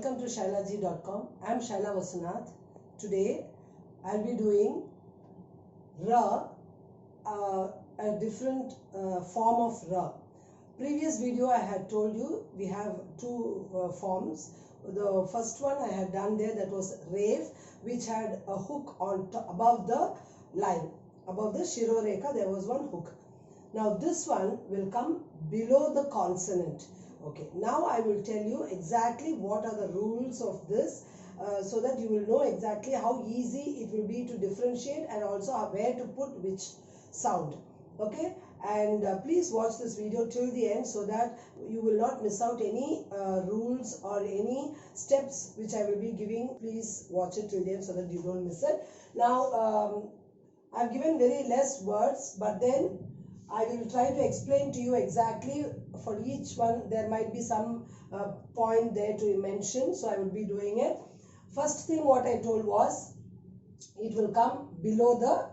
welcome to shailaji.com. I am Shaila Vasunath. Today I will be doing Ra, a different form of Ra. Previous video I had told you we have two forms. The first one I had done there, that was Rave, which had a hook on top, above the line, above the Shiroreka there was one hook. Now this one will come below the consonant. Okay, now I will tell you exactly what are the rules of this so that you will know exactly how easy it will be to differentiate and also where to put which sound. Okay, and please watch this video till the end so that you will not miss out any rules or any steps which I will be giving. Please watch it till the end so that you don't miss it. Now I've given very less words, but then I will try to explain to you exactly for each one. There might be some point there to mention, so I will be doing it. First thing what I told was it will come below the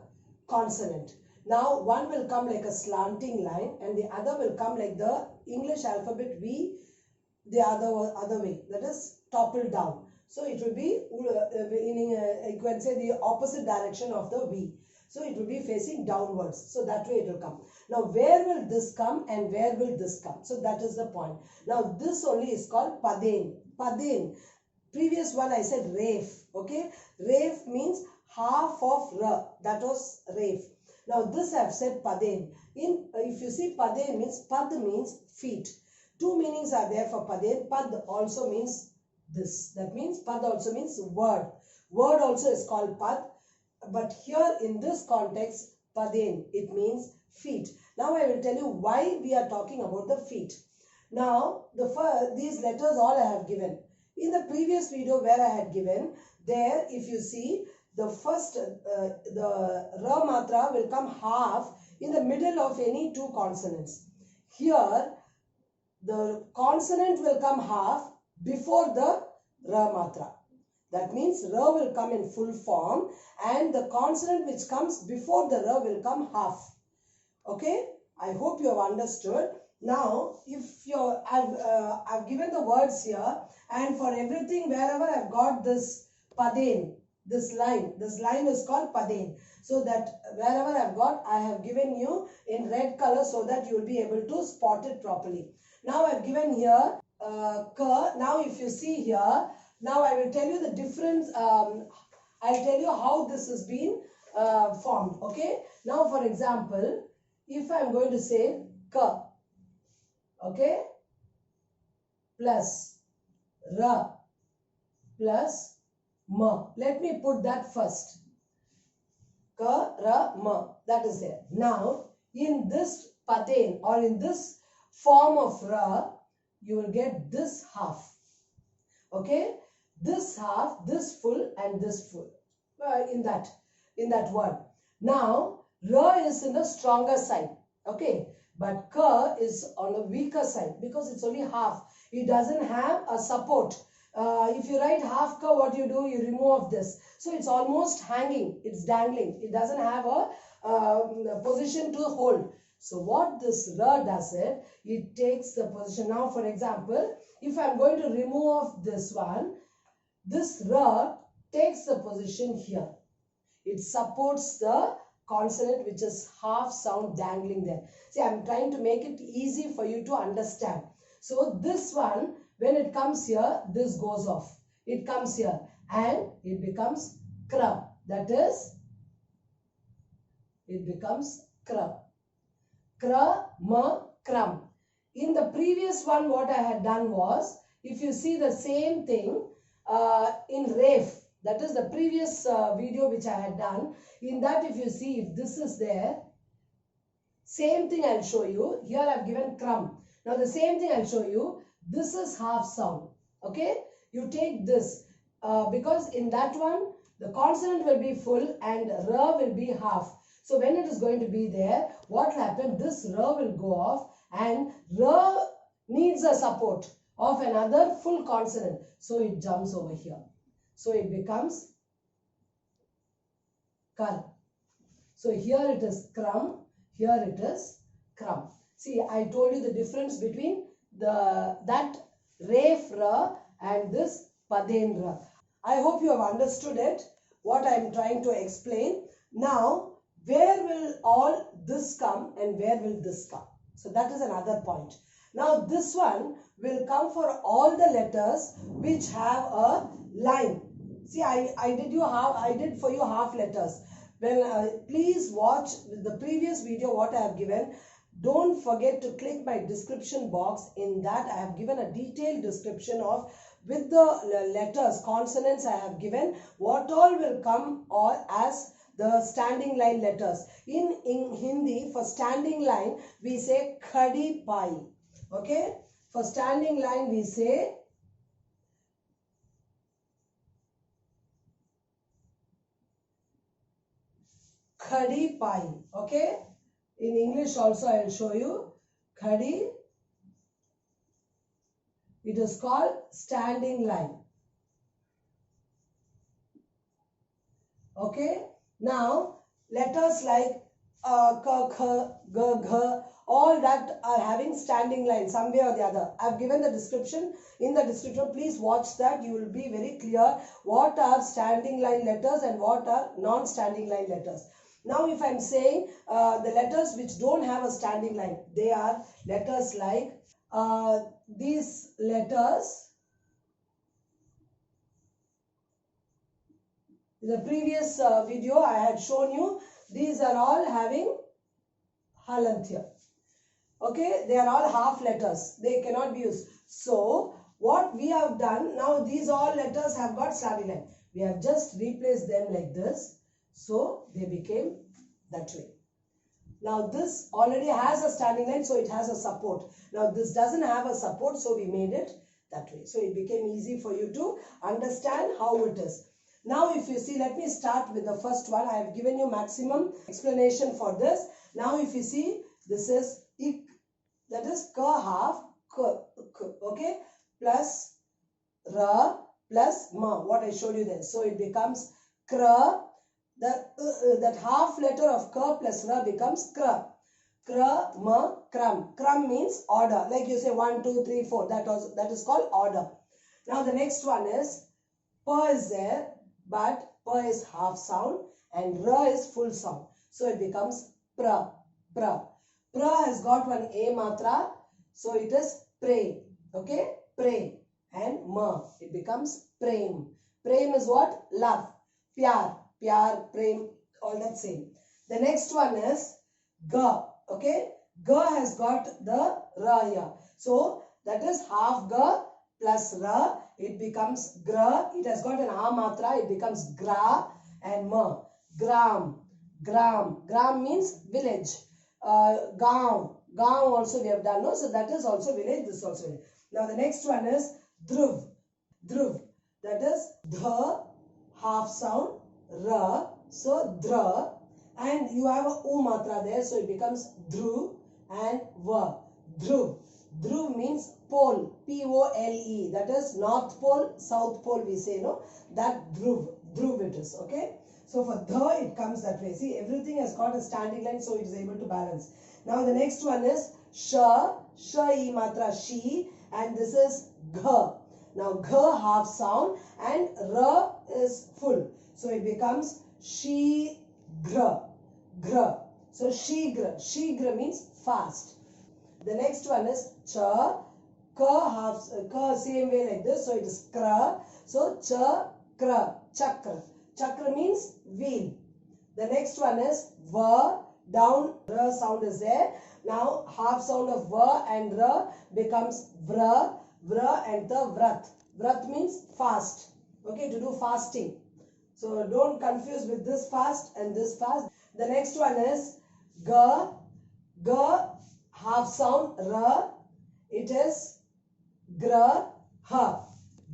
consonant. Now one will come like a slanting line and the other will come like the English alphabet V, the other way, that is toppled down. So it will be you can say the opposite direction of the V. So it will be facing downwards. So that way it will come. Now where will this come and where will this come? So that is the point. Now this only is called Paden. Paden. Previous one I said Rave. Okay. Rave means half of Ra. That was Rave. Now this I have said Paden. If you see Paden means, Pad means feet. Two meanings are there for Paden. Pad also means this. That means Pad also means word. Word also is called Pad. But here in this context, Paden, it means feet. Now I will tell you why we are talking about the feet. Now these letters all I have given. In the previous video where I had given, there if you see the first, the Ra Matra will come half in the middle of any two consonants. Here the consonant will come half before the Ra Matra. That means Ra will come in full form and the consonant which comes before the Ra will come half. Okay, I hope you have understood. Now, if I've given the words here, and for everything wherever I've got this Paden, this line is called Paden. So that wherever I've got, I have given you in red color so that you will be able to spot it properly. Now I've given here Ka. Now if you see here, now I will tell you the difference. I'll tell you how this has been formed. Okay. Now for example, if I'm going to say Ka, okay, plus Ra plus Ma. Let me put that first. Ka, Ra, Ma. That is there. Now in this Paden or in this form of Ra, you will get this half. Okay. This half, this full and this full in that word. Now Ra is in the stronger side. Okay. But Ka is on the weaker side because it's only half. It doesn't have a support. If you write half Ka, what you do? You remove this. So it's almost hanging. It's dangling. It doesn't have a position to hold. So what this Ra does it takes the position. Now for example, if I'm going to remove this one, this Ra takes the position here. It supports the consonant which is half sound dangling there. See, I'm trying to make it easy for you to understand. So this one, when it comes here, this goes off. It comes here and it becomes Kra. That is, it becomes Kra. Kra, Ma, Kram. In the previous one, what I had done was, if you see the same thing in Rave, that is the previous video which I had done. In that, if you see, if this is there, same thing I'll show you. Here I've given Kram. Now the same thing I'll show you. This is half sound. Okay. You take this because in that one, the consonant will be full and Ra will be half. So when it is going to be there, what will happen? This Ra will go off and Ra needs a support of another full consonant. So it jumps over here. So it becomes Kar. So here it is Kram, here it is Kram. See, I told you the difference between that Rave Ra and this Padendra. I hope you have understood it, what I am trying to explain. Now, where will all this come and where will this come? So that is another point. Now, this one will come for all the letters which have a line. See, I did for you half letters. Well, please watch the previous video what I have given. Don't forget to click my description box. In that I have given a detailed description of with the letters, consonants I have given, what all will come or as the standing line letters. In Hindi, for standing line, we say khadi pai. Okay? For standing line, we say khadi pai. Okay? In English also I will show you. Khadi. It is called standing line. Okay. Now, letters like ka, kha, ga, gha, all that are having standing line some way or the other. I have given the description. In the description, please watch that. You will be very clear what are standing line letters and what are non-standing line letters. Now, if I am saying the letters which don't have a standing line, they are letters like these letters. In the previous video, I had shown you these are all having halant here. Okay, they are all half letters. They cannot be used. So, what we have done, now these all letters have got standing line. We have just replaced them like this. So, they became that way. Now, this already has a standing line, so it has a support. Now, this doesn't have a support, so we made it that way. So, it became easy for you to understand how it is. Now, if you see, let me start with the first one. I have given you maximum explanation for this. Now, if you see, this is ik, that is ka half, k, okay, plus ra plus ma, what I showed you there. So, it becomes kra. That half letter of ka plus ra becomes kra. Kra, ma, kram. Kram means order. Like you say 1, 2, 3, 4. That is called order. Now, the next one is pa is there. But pa is half sound and ra is full sound. So it becomes pra, pra. Pra has got one a matra. So it is pray. Okay? Pray. And ma. It becomes prem. Prem is what? Love. Pyar. Pyar, prem, all that same. The next one is ga. Okay? Ga has got the ra here. So that is half ga plus ra. It becomes gra. It has got an a matra. It becomes gra and ma. Gram. Gram. Gram means village. Gaon. Gaon also we have done. No? So that is also village. This is also village. Now the next one is dhruv. Dhruv. That is dha, half sound, ra. So dra. And you have a u matra there. So it becomes dhru and va. Dhruv. Dhruv means pole, P-O-L-E, that is North Pole, South Pole we say, no? That Dhruv, Dhruv it is, okay? So for dha, it comes that way. See, everything has got a standing line, so it is able to balance. Now the next one is sha, sha-i matra, she, and this is gha. Now gha half sound and ra is full. So it becomes she, gra, gra. So she-gra means fast. The next one is cha, ka half, ka same way like this. So it is kra. So cha, kra, chakra. Chakra means wheel. The next one is va, down, ra sound is there. Now half sound of va and ra becomes vra, vra and the vrat. Vrat means fast. Okay, to do fasting. So don't confuse with this fast and this fast. The next one is ga, ga, half sound ra, it is gra, ha,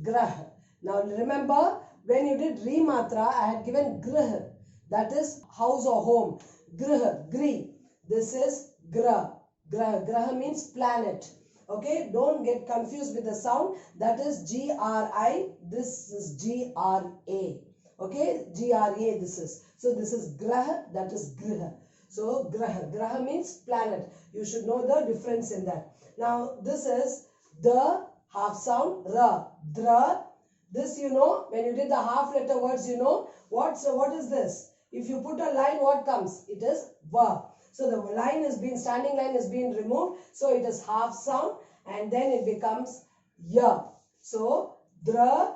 grah. Now remember, when you did re matra, I had given grah, that is house or home. Grah, gri. This is gra. Grah means planet. Okay, don't get confused with the sound. That is G-R-I, this is G-R-A. Okay, G-R-A this is. So this is grah, that is grah. So graha. Graha means planet. You should know the difference in that. Now this is the half sound ra. Dra. This you know, when you did the half letter words, you know what is this? If you put a line, what comes? It is va. So the line is being, standing line is being removed. So it is half sound and then it becomes ya. So dra,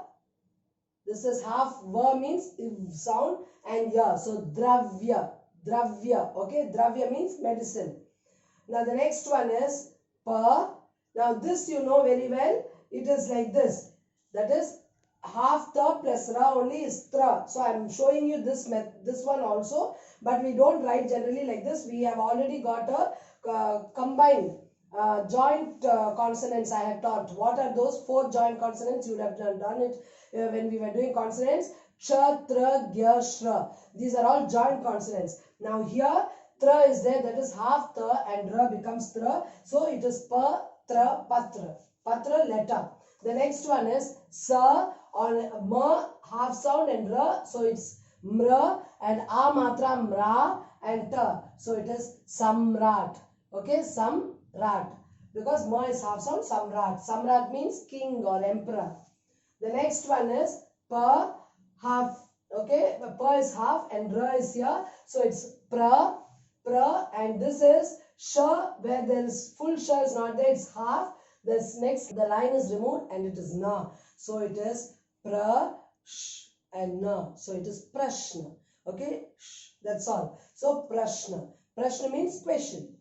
this is half va means sound and ya. So dravya, dravya. Okay, dravya means medicine. Now the next one is pa. Now this you know very well. It is like this. That is half ta plus ra only is tra. So I am showing you this one also. But we don't write generally like this. We have already got a combined joint consonants I have taught. What are those 4 joint consonants? You would have done it when we were doing consonants. Ksha, tra, gya, shra. These are all joint consonants. Now here tra is there, that is half ta and ra becomes tra. So it is pa, tra, patra. Patra, letter. The next one is sa on ma, half sound and ra. So it's mra and a matra mra and ta. So it is samrat. Okay, samrat. Because ma is half sound, samrat. Samrat means king or emperor. The next one is pa, half. Okay, pa is half and ra is here. So it's pra, and this is sha, where there is full sha is not there, it's half. This next, the line is removed and it is na. So it is pra, sh and na. So it is prashna. Okay, that's all. So prashna. Prashna means question.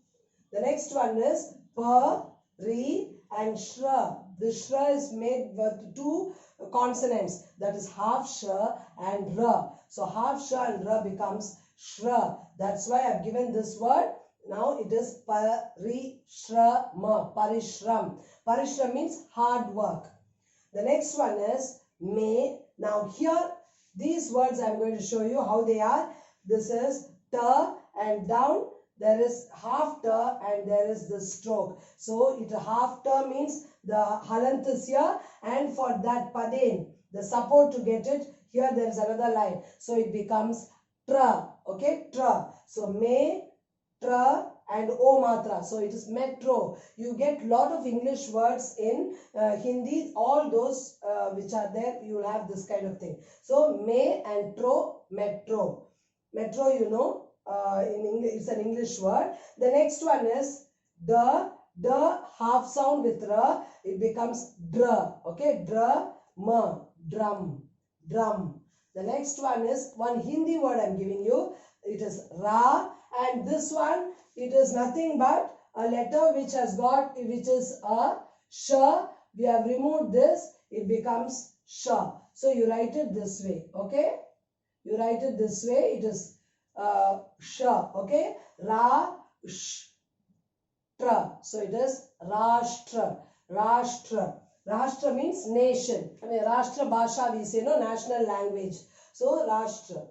The next one is pa, ri and shra. The shra is made with 2 consonants. That is half sha and ra. So half sha and ra becomes shra. That's why I have given this word. Now it is parishrama. Parishram. Parishram means hard work. The next one is may. Now here these words I am going to show you how they are. This is ta and down. There is half ta and there is the stroke. So it half ta means the halant is here, and for that paden, the support to get it, here there is another line. So it becomes tra. Okay, tra. So may, tra and o matra. So it is metro. You get lot of English words in Hindi. All those which are there, you will have this kind of thing. So may and tro, metro. Metro, you know, in English, it's an English word. The next one is the half sound with ra, it becomes dra. Okay, dra, ma, drum, drum. The next one is one Hindi word I am giving you. It is ra, and this one, it is nothing but a letter which has got, which is a sha. We have removed this, it becomes sha. So you write it this way. Okay, you write it this way. It is sha. Okay, ra, sh, tra. So it is rashtra. Rashtra. Rashtra means nation. I mean, Rashtra Bhasha we say, no, national language. So Rashtra.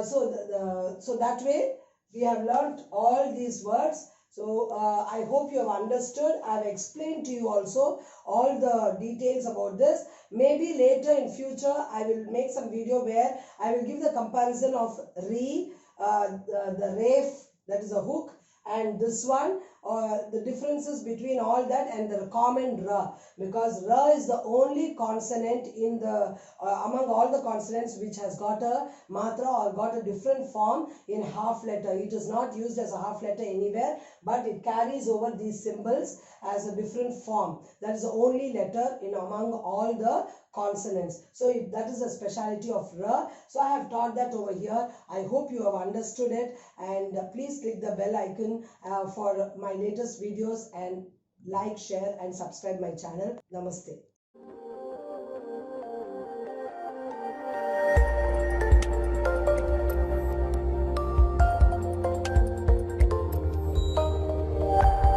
So that way we have learnt all these words. So I hope you have understood. I have explained to you also all the details about this. Maybe later in future I will make some video where I will give the comparison of re, the ref, that is a hook, and this one, the differences between all that and the common ra, because ra is the only consonant in the among all the consonants which has got a matra or got a different form in half letter. It is not used as a half letter anywhere, but it carries over these symbols as a different form. That is the only letter in among all the consonants. So that is the speciality of ra. So I have taught that over here. I hope you have understood it, and please click the bell icon for my latest videos, and like, share and subscribe my channel. Namaste.